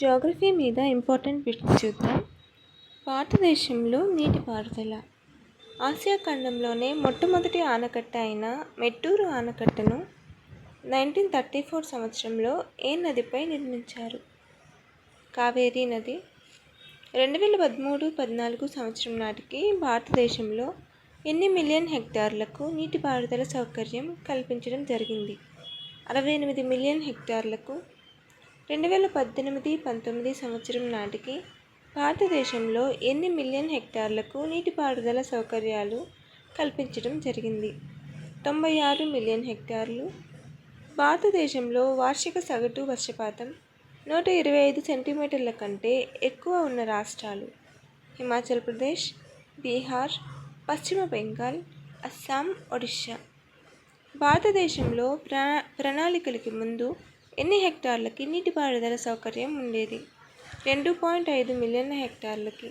Geography మీద important bits చూద్దాం. భారతదేశంలో నీటిపారుదల. ఆసియా ఖండంలోనే మొట్టమొదటి ఆనకట్ట అయిన మెట్టూరు ఆనకట్టను 1934 సంవత్సరంలో ఏ నదిపై నిర్మించారు? కావేరీ నది. 2013-14 సంవత్సరం నాటికి భారతదేశంలో ఎన్ని మిలియన్ హెక్టార్లకు నీటిపారుదల సౌకర్యం కల్పించడం జరిగింది? 68 మిలియన్ హెక్టార్లకు. 2018-19 సంవత్సరం నాటికి భారతదేశంలో ఎన్ని మిలియన్ హెక్టార్లకు నీటిపారుదల సౌకర్యాలు కల్పించడం జరిగింది? 96 మిలియన్ హెక్టార్లు. భారతదేశంలో వార్షిక సగటు వర్షపాతం 125 సెంటీమీటర్ల కంటే ఎక్కువ ఉన్న రాష్ట్రాలు: హిమాచల్ ప్రదేశ్, బీహార్, పశ్చిమ బెంగాల్, అస్సాం, ఒడిషా. భారతదేశంలో ప్రణాళికలకి ముందు ఎన్ని హెక్టార్లకి నీటిపారుదల సౌకర్యం ఉండేది? 2.5 మిలియన్ హెక్టార్లకి.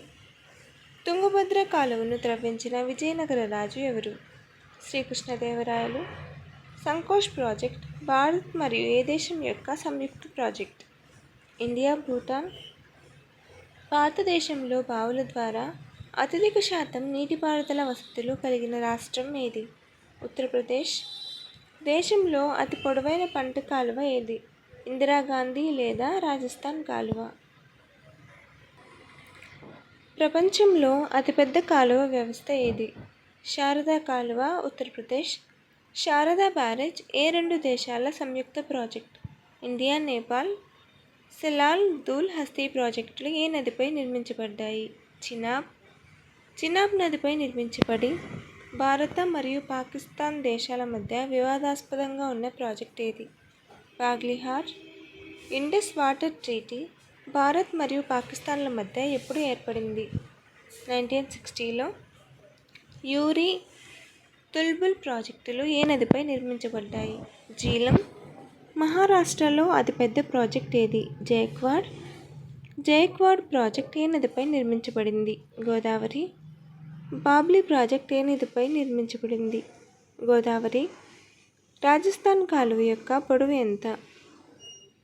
తుంగభద్ర కాలువను త్రవ్వించిన విజయనగర రాజు ఎవరు? శ్రీకృష్ణదేవరాయలు. సంకోష్ ప్రాజెక్ట్ భారత్ మరియు ఏ దేశం యొక్క సంయుక్త ప్రాజెక్ట్? ఇండియా, భూటాన్. భారతదేశంలో బావుల ద్వారా అత్యధిక శాతం నీటిపారుదల వసతులు కలిగిన రాష్ట్రం ఏది? ఉత్తరప్రదేశ్. దేశంలో అతి పొడవైన పంట కాలువ ఏది? ఇందిరాగాంధీ లేదా రాజస్థాన్ కాలువ. ప్రపంచంలో అతిపెద్ద కాలువ వ్యవస్థ ఏది? శారదా కాలువ, ఉత్తరప్రదేశ్. శారదా బ్యారేజ్ ఏ రెండు దేశాల సంయుక్త ప్రాజెక్ట్? ఇండియా, నేపాల్. సెలాల్, దూల్, హస్తి ప్రాజెక్టులు ఏ నదిపై నిర్మించబడ్డాయి? చినాబ్ నదిపై నిర్మించబడి భారత మరియు పాకిస్తాన్ దేశాల మధ్య వివాదాస్పదంగా ఉన్న ప్రాజెక్ట్ ఏది? Baglihar. Indus water treaty Bharat మరియు పాకిస్తాన్ల మధ్య ఎప్పుడు ఏర్పడింది? 1960లో. యూరి, తుల్బుల్ ప్రాజెక్టులు ఏ నదిపై నిర్మించబడ్డాయి? జీలం. మహారాష్ట్రలో అతిపెద్ద ప్రాజెక్ట్ ఏది? జైక్వాడ్ ప్రాజెక్ట్ ఏ నదిపై నిర్మించబడింది? గోదావరి. బాబ్లీ ప్రాజెక్ట్ ఏ నదిపై నిర్మించబడింది? గోదావరి. రాజస్థాన్ కాలువ యొక్క పొడవు ఎంత?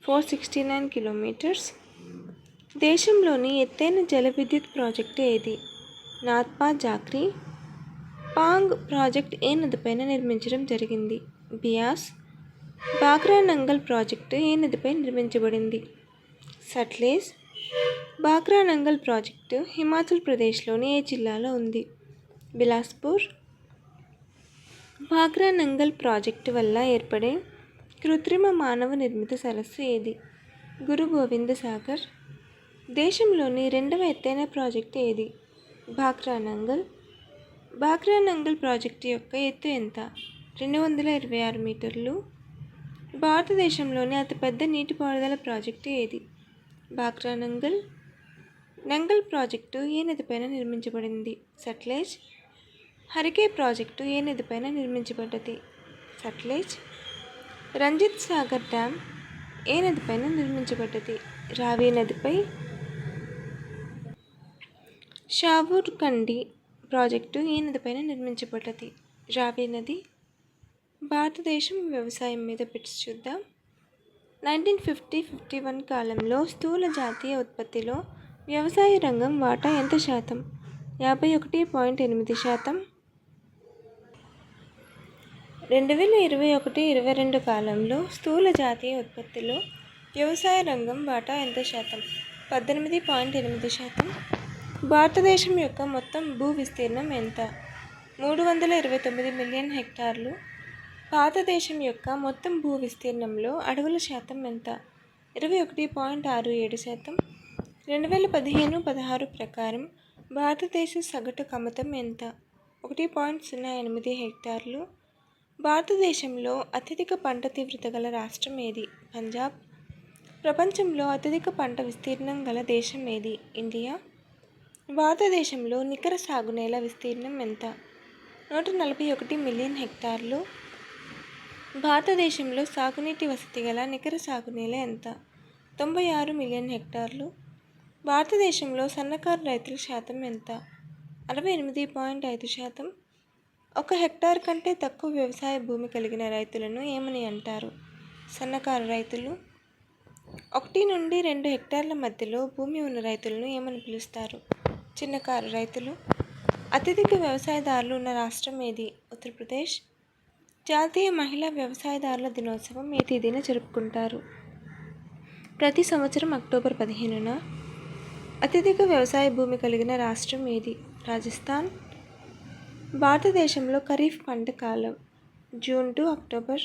469 కిలోమీటర్స్. దేశంలోని ఎత్తైన జల విద్యుత్ ప్రాజెక్టు ఏది? నాథ్పా జాక్రీ. పాంగ్ ప్రాజెక్ట్ ఏ నదిపైన నిర్మించడం జరిగింది? బియాస్. బాక్రా నంగల్ ప్రాజెక్టు ఏ నదిపై నిర్మించబడింది? సట్లెజ్. బాక్రా నంగల్ ప్రాజెక్టు హిమాచల్ ప్రదేశ్లోని ఏ జిల్లాలో ఉంది? బిలాస్పూర్. బాక్రా నంగల్ ప్రాజెక్టు వల్ల ఏర్పడే కృత్రిమ మానవ నిర్మిత సరస్సు ఏది? గురు గోవింద సాగర్. దేశంలోని రెండవ ఎత్తైన ప్రాజెక్టు ఏది? బాక్రా నంగల్. బాక్రా నంగల్ ప్రాజెక్టు యొక్క ఎత్తు ఎంత? 226 మీటర్లు. భారతదేశంలోని అతిపెద్ద నీటిపారుదల ప్రాజెక్టు ఏది? బాక్రా నంగల్. నంగల్ ప్రాజెక్టు ఏ నదిపైన నిర్మించబడింది? సట్లెజ్. హరికే ప్రాజెక్టు ఏ నదిపైన నిర్మించబడ్డది? సట్లెజ్. రంజిత్ సాగర్ డ్యామ్ ఏ నదిపైన నిర్మించబడ్డది? రావి నదిపై. షావూర్ కండి ప్రాజెక్టు ఏ నదిపైన నిర్మించబడ్డది? రావి నది. భారతదేశం వ్యవసాయం మీద బిట్స్ చూద్దాం. 1950-51 కాలంలో స్థూల జాతీయ ఉత్పత్తిలో వ్యవసాయ రంగం వాటా ఎంత శాతం? 51.8%. 2021-22 కాలంలో స్థూల జాతీయ ఉత్పత్తిలో వ్యవసాయ రంగం వాటా ఎంత శాతం? 18.8%. భారతదేశం యొక్క మొత్తం భూ విస్తీర్ణం ఎంత? 329 మిలియన్ హెక్టార్లు. భారతదేశం యొక్క మొత్తం భూ విస్తీర్ణంలో అడవుల శాతం ఎంత? 21.67%. 2015-16 ప్రకారం భారతదేశ సగటు కమతం ఎంత? 1.08 హెక్టార్లు. భారతదేశంలో అత్యధిక పంట తీవ్రత గల రాష్ట్రం ఏది? పంజాబ్. ప్రపంచంలో అత్యధిక పంట విస్తీర్ణం గల దేశం ఏది? ఇండియా. భారతదేశంలో నికర సాగునేల విస్తీర్ణం ఎంత? 141 మిలియన్ హెక్టార్లు. భారతదేశంలో సాగునీటి వసతి గల నికర సాగునేల ఎంత? 96 మిలియన్ హెక్టార్లు. భారతదేశంలో సన్నకారు రైతుల శాతం ఎంత? 68.5%. 1 హెక్టార్ కంటే తక్కువ వ్యవసాయ భూమి కలిగిన రైతులను ఏమని అంటారు? సన్నకారు రైతులు. 1 నుండి 2 హెక్టార్ల మధ్యలో భూమి ఉన్న రైతులను ఏమని పిలుస్తారు? చిన్నకారు రైతులు. అత్యధిక వ్యవసాయదారులు ఉన్న రాష్ట్రం ఏది? ఉత్తరప్రదేశ్. జాతీయ మహిళా వ్యవసాయదారుల దినోత్సవం ఏ తేదీన జరుపుకుంటారు? ప్రతి సంవత్సరం అక్టోబర్ 15న. అత్యధిక వ్యవసాయ భూమి కలిగిన రాష్ట్రం ఏది? రాజస్థాన్. భారతదేశంలో ఖరీఫ్ పంట కాలం జూన్ టు అక్టోబర్.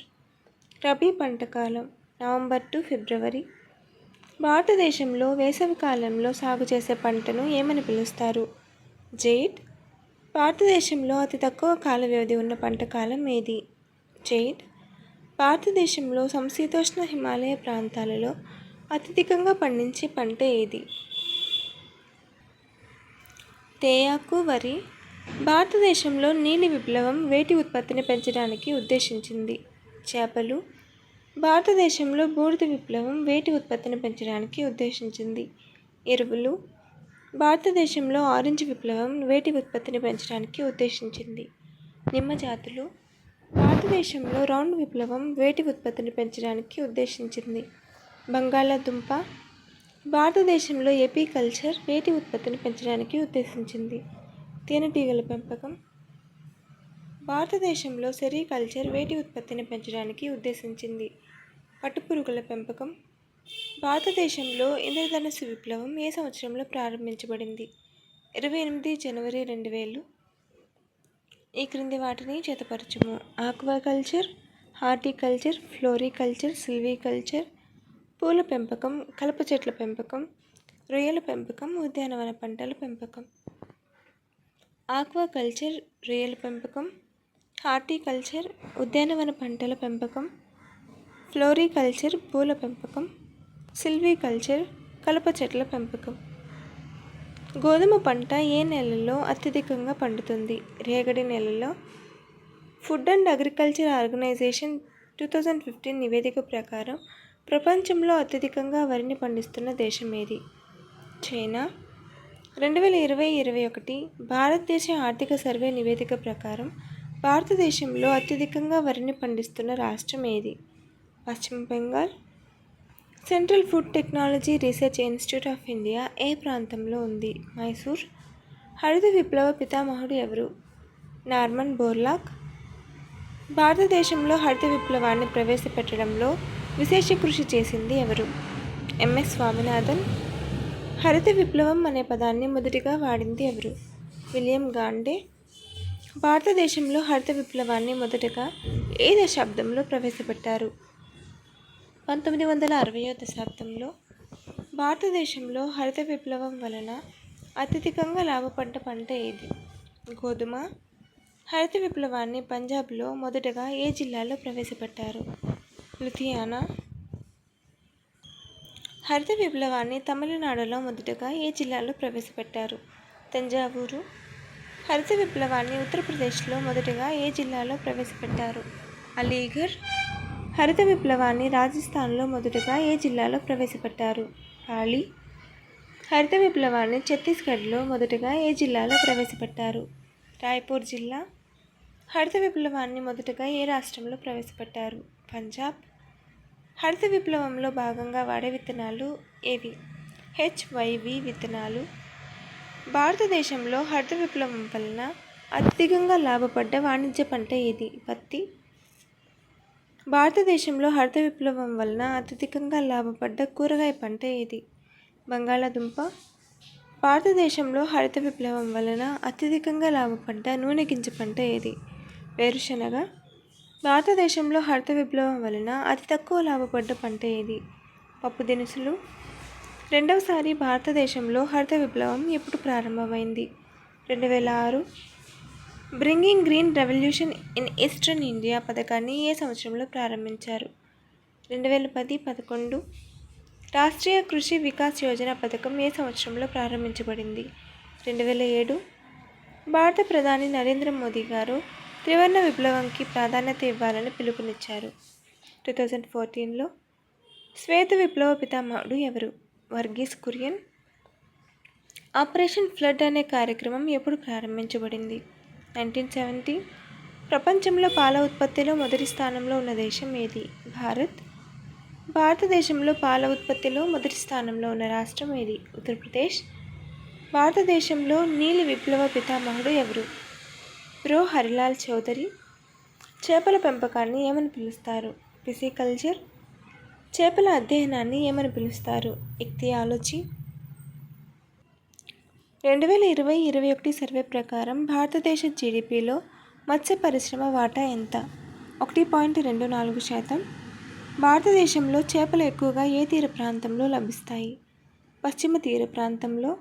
రబీ పంట కాలం నవంబర్ టు ఫిబ్రవరి. భారతదేశంలో వేసవి కాలంలో సాగు చేసే పంటను ఏమని పిలుస్తారు? జైద్. భారతదేశంలో అతి తక్కువ కాల వ్యవధి ఉన్న పంట కాలం ఏది? జైద్. భారతదేశంలో సమశీతోష్ణ హిమాలయ ప్రాంతాలలో అత్యధికంగా పండించే పంట ఏది? తేయాకు వరి. భారతదేశంలో నీలి విప్లవం వేటి ఉత్పత్తిని పెంచడానికి ఉద్దేశించింది? చేపలు. భారతదేశంలో బూడిద విప్లవం వేటి ఉత్పత్తిని పెంచడానికి ఉద్దేశించింది? ఎరువులు. భారతదేశంలో ఆరెంజ్ విప్లవం వేటి ఉత్పత్తిని పెంచడానికి ఉద్దేశించింది? నిమ్మ జాతులు. భారతదేశంలో రౌండ్ విప్లవం వేటి ఉత్పత్తిని పెంచడానికి ఉద్దేశించింది? బంగాళాదుంప. భారతదేశంలో ఎపికల్చర్ వేటి ఉత్పత్తిని పెంచడానికి ఉద్దేశించింది? తేనెటీగల పెంపకం. భారతదేశంలో సెరికల్చర్ వేటి ఉత్పత్తిని పెంచడానికి ఉద్దేశించింది? పట్టుపురుగుల పెంపకం. భారతదేశంలో ఇంద్రధనుస్సు విప్లవం ఏ సంవత్సరంలో ప్రారంభించబడింది? 28 జనవరి 2000. ఈ క్రింది వాటిని జతపరచుము. Aquaculture, horticulture, floriculture, silviculture. పూల పెంపకం, కలప చెట్ల పెంపకం, రొయ్యల పెంపకం, ఉద్యానవన పంటల పెంపకం. ఆక్వాకల్చర్ రొయ్యల పెంపకం, హార్టికల్చర్ ఉద్యానవన పంటల పెంపకం, ఫ్లోరికల్చర్ పూల పెంపకం, సిల్వికల్చర్ కలప చెట్ల పెంపకం. గోధుమ పంట ఏ నెలలో అత్యధికంగా పండుతుంది? రేగడి నెలలో. ఫుడ్ అండ్ అగ్రికల్చర్ ఆర్గనైజేషన్ 2015 నివేదిక ప్రకారం ప్రపంచంలో అత్యధికంగా వరిని పండిస్తున్న దేశం ఏది? చైనా. 2020-21 భారతదేశ ఆర్థిక సర్వే నివేదిక ప్రకారం భారతదేశంలో అత్యధికంగా వరిని పండిస్తున్న రాష్ట్రం ఏది? పశ్చిమ Bengal. Central food technology research institute of India ఏ ప్రాంతంలో ఉంది? మైసూర్. హరిత విప్లవ పితామహుడు ఎవరు? Norman Borlaug. భారతదేశంలో హరిత విప్లవాన్ని ప్రవేశపెట్టడంలో విశేష కృషి చేసింది ఎవరు? ఎంఎస్ స్వామినాథన్. హరిత విప్లవం అనే పదాన్ని మొదటిగా వాడింది ఎవరు? William Gaude. భారతదేశంలో హరిత విప్లవాన్ని మొదటగా ఏ దశాబ్దంలో ప్రవేశపెట్టారు? 1960వ దశాబ్దంలో. భారతదేశంలో హరిత విప్లవం వలన అత్యధికంగా లాభపడ్డ పంట ఏది? గోధుమ. హరిత విప్లవాన్ని పంజాబ్లో మొదటగా ఏ జిల్లాలో ప్రవేశపెట్టారు? లుధియానా. హరిత విప్లవాన్ని తమిళనాడులో మొదటగా ఏ జిల్లాలో ప్రవేశపెట్టారు? తంజావూరు. హరిత విప్లవాన్ని ఉత్తరప్రదేశ్లో మొదటగా ఏ జిల్లాలో ప్రవేశపెట్టారు? అలీఘర్. హరిత విప్లవాన్ని రాజస్థాన్లో మొదటగా ఏ జిల్లాలో ప్రవేశపెట్టారు? పాలి. హరిత విప్లవాన్ని ఛత్తీస్గఢ్లో మొదటగా ఏ జిల్లాలో ప్రవేశపెట్టారు? రాయ్పూర్ జిల్లా. హరిత విప్లవాన్ని మొదటగా ఏ రాష్ట్రంలో ప్రవేశపెట్టారు? పంజాబ్. హరిత విప్లవంలో భాగంగా వాడే విత్తనాలు ఏవి? HYV విత్తనాలు. భారతదేశంలో హరిత విప్లవం వలన అత్యధికంగా లాభపడ్డ వాణిజ్య పంట ఏది? పత్తి. భారతదేశంలో హరిత విప్లవం వలన అత్యధికంగా లాభపడ్డ కూరగాయ పంట ఏది? బంగాళాదుంప. భారతదేశంలో హరిత విప్లవం వలన అత్యధికంగా లాభపడ్డ నూనె గింజ పంట ఏది? వేరుశనగ. భారతదేశంలో హరిత విప్లవం వలన అతి తక్కువ లాభపడ్డ పంట ఏది? పప్పు దినుసులు. రెండవసారి భారతదేశంలో హరిత విప్లవం ఎప్పుడు ప్రారంభమైంది? 2006. Bringing green revolution in eastern India పథకాన్ని ఏ సంవత్సరంలో ప్రారంభించారు? 2010-11. రాష్ట్రీయ కృషి వికాస్ యోజన పథకం ఏ సంవత్సరంలో ప్రారంభించబడింది? 2007. భారత ప్రధాని నరేంద్ర మోదీ గారు త్రివర్ణ విప్లవంకి ప్రాధాన్యత ఇవ్వాలని పిలుపునిచ్చారు. 2014లో. శ్వేత విప్లవ పితామహుడు ఎవరు? వర్గీస్ కురియన్. ఆపరేషన్ ఫ్లడ్ అనే కార్యక్రమం ఎప్పుడు ప్రారంభించబడింది? 1970. ప్రపంచంలో పాల ఉత్పత్తిలో మొదటి స్థానంలో ఉన్న దేశం ఏది? భారత్. భారతదేశంలో పాల ఉత్పత్తిలో మొదటి స్థానంలో ఉన్న రాష్ట్రం ఏది? ఉత్తరప్రదేశ్. భారతదేశంలో నీలి విప్లవ పితామహుడు ఎవరు? ప్రో హరిలాల్ చౌదరి. చేపల పెంపకాన్ని ఏమని పిలుస్తారు? పిసికల్చర్. చేపల అధ్యయనాన్ని ఏమని పిలుస్తారు? ఇక్తియాలజీ. 2020-21 సర్వే ప్రకారం భారతదేశ జీడిపిలో మత్స్య పరిశ్రమ వాటా ఎంత? 1.24%. భారతదేశంలో చేపలు ఎక్కువగా ఏ తీర ప్రాంతంలో లభిస్తాయి? పశ్చిమ తీర ప్రాంతంలో.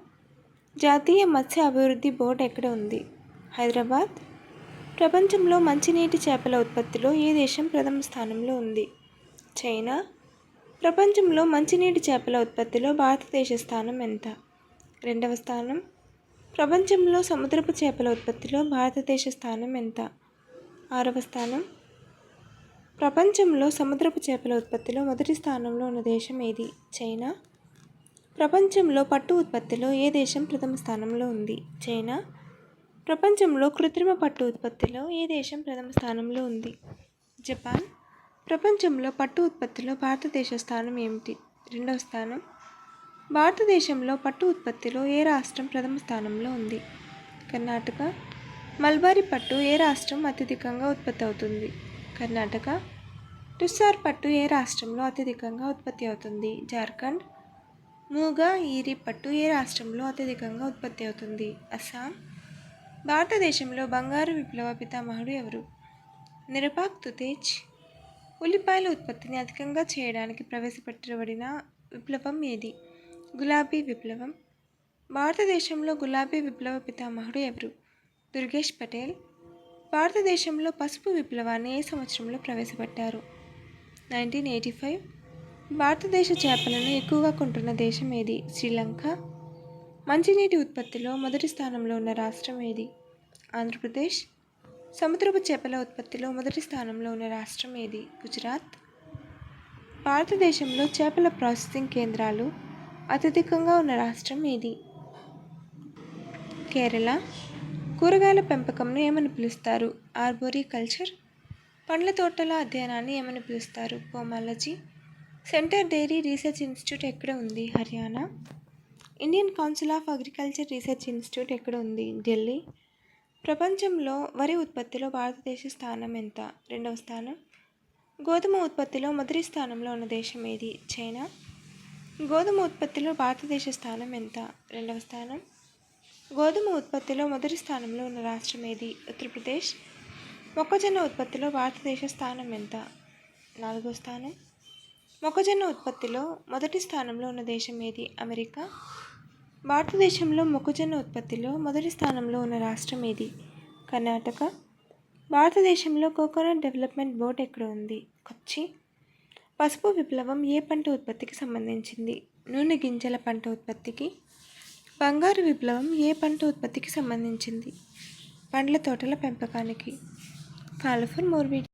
జాతీయ మత్స్య అభివృద్ధి బోర్డు ఎక్కడ ఉంది? హైదరాబాద్. ప్రపంచంలో మంచినీటి చేపల ఉత్పత్తిలో ఏ దేశం ప్రథమ స్థానంలో ఉంది? చైనా. ప్రపంచంలో మంచినీటి చేపల ఉత్పత్తిలో భారతదేశ స్థానం ఎంత? 2వ స్థానం. ప్రపంచంలో సముద్రపు చేపల ఉత్పత్తిలో భారతదేశ స్థానం ఎంత? 6వ స్థానం. ప్రపంచంలో సముద్రపు చేపల ఉత్పత్తిలో మొదటి స్థానంలో ఉన్న దేశం ఏది? చైనా. ప్రపంచంలో పట్టు ఉత్పత్తిలో ఏ దేశం ప్రథమ స్థానంలో ఉంది? చైనా. ప్రపంచంలో కృత్రిమ పట్టు ఉత్పత్తిలో ఏ దేశం ప్రథమ స్థానంలో ఉంది? జపాన్. ప్రపంచంలో పట్టు ఉత్పత్తిలో భారతదేశ స్థానం ఏమిటి? 2వ స్థానం. భారతదేశంలో పట్టు ఉత్పత్తిలో ఏ రాష్ట్రం ప్రథమ స్థానంలో ఉంది? కర్ణాటక. మల్బరీ పట్టు ఏ రాష్ట్రం అత్యధికంగా ఉత్పత్తి అవుతుంది? కర్ణాటక. టుస్సార్ పట్టు ఏ రాష్ట్రంలో అత్యధికంగా ఉత్పత్తి అవుతుంది? జార్ఖండ్. మూగా ఈరి పట్టు ఏ రాష్ట్రంలో అత్యధికంగా ఉత్పత్తి అవుతుంది? అస్సాం. భారతదేశంలో బంగారు విప్లవ పితామహుడు ఎవరు? నిరపాక్ తుతేజ్. ఉల్లిపాయల ఉత్పత్తిని అధికంగా చేయడానికి ప్రవేశపెట్టబడిన విప్లవం ఏది? గులాబీ విప్లవం. భారతదేశంలో గులాబీ విప్లవ పితామహుడు ఎవరు? దుర్గేష్ పటేల్. భారతదేశంలో పసుపు విప్లవాన్ని ఏ సంవత్సరంలో ప్రవేశపెట్టారు? 1985. భారతదేశ చేపలను ఎక్కువగా కొంటున్న దేశం ఏది? శ్రీలంక. మంచినీటి ఉత్పత్తిలో మొదటి స్థానంలో ఉన్న రాష్ట్రం ఏది? ఆంధ్రప్రదేశ్. సముద్రపు చేపల ఉత్పత్తిలో మొదటి స్థానంలో ఉన్న రాష్ట్రం ఏది? గుజరాత్. భారతదేశంలో చేపల ప్రాసెసింగ్ కేంద్రాలు అత్యధికంగా ఉన్న రాష్ట్రం ఏది? కేరళ. కూరగాయల పెంపకంను ఏమని పిలుస్తారు? ఆర్బోరికల్చర్. పండ్ల తోటల అధ్యయనాన్ని ఏమని పిలుస్తారు? Pomology. Centre dairy research institute ఎక్కడ ఉంది? Haryana. Indian council of agriculture research institute ఎక్కడ ఉంది? ఢిల్లీ. ప్రపంచంలో వరి ఉత్పత్తిలో భారతదేశ స్థానం ఎంత? 2వ స్థానం. గోధుమ ఉత్పత్తిలో మొదటి స్థానంలో ఉన్న దేశం ఏది? చైనా. గోధుమ ఉత్పత్తిలో భారతదేశ స్థానం ఎంత? 2వ స్థానం. గోధుమ ఉత్పత్తిలో మొదటి స్థానంలో ఉన్న రాష్ట్రం ఏది? ఉత్తరప్రదేశ్. మొక్కజొన్న ఉత్పత్తిలో భారతదేశ స్థానం ఎంత? 4వ స్థానం. మొక్కజొన్న ఉత్పత్తిలో మొదటి స్థానంలో ఉన్న దేశం ఏది? అమెరికా. భారతదేశంలో మొక్కజొన్న ఉత్పత్తిలో మొదటి స్థానంలో ఉన్న రాష్ట్రం ఏది? కర్ణాటక. భారతదేశంలో కోకోనట్ డెవలప్మెంట్ బోర్డు ఎక్కడ ఉంది? కొచ్చి. పసుపు విప్లవం ఏ పంట ఉత్పత్తికి సంబంధించింది? నూనె గింజల పంట ఉత్పత్తికి. బంగారు విప్లవం ఏ పంట ఉత్పత్తికి సంబంధించింది? పండ్ల తోటల పెంపకానికి. Follow for more videos.